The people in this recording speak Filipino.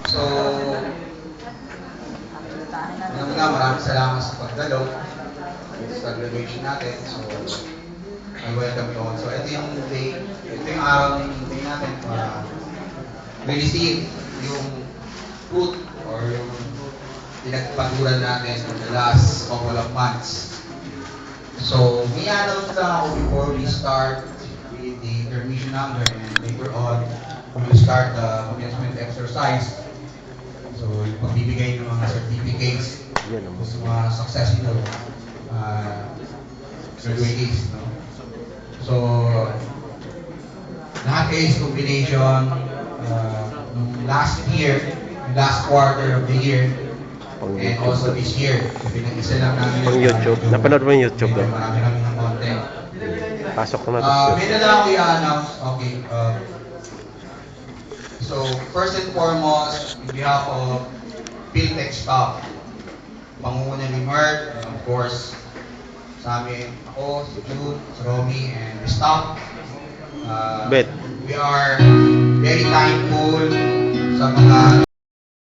So, una maraming salamat sa pagdalo sa graduation natin. So, I welcome you all. So, ito yung day, ito yung araw ng day natin para receive yung fruit or yung pinagpaguran natin for the last couple of months. So, may announce lang ako before we start with the intermission number and later on, we will start the commencement exercise. So, yung pagbibigay ng mga certificates sa mga successful graduates. No? So, lahat is combination nung last year, last quarter of the year, and also this year. Pinag-isa lang namin Pang YouTube. Napanood mo yung YouTube daw? Marami kami ng content. Pasok ko na to. May na lang ako i-announce. Okay. So, first and foremost, on behalf of Philtech staff, pangunguna ni Mert, and of course, sa amin, ako, si Jude, si Romy, and the staff. Bet. We are very thankful sa mga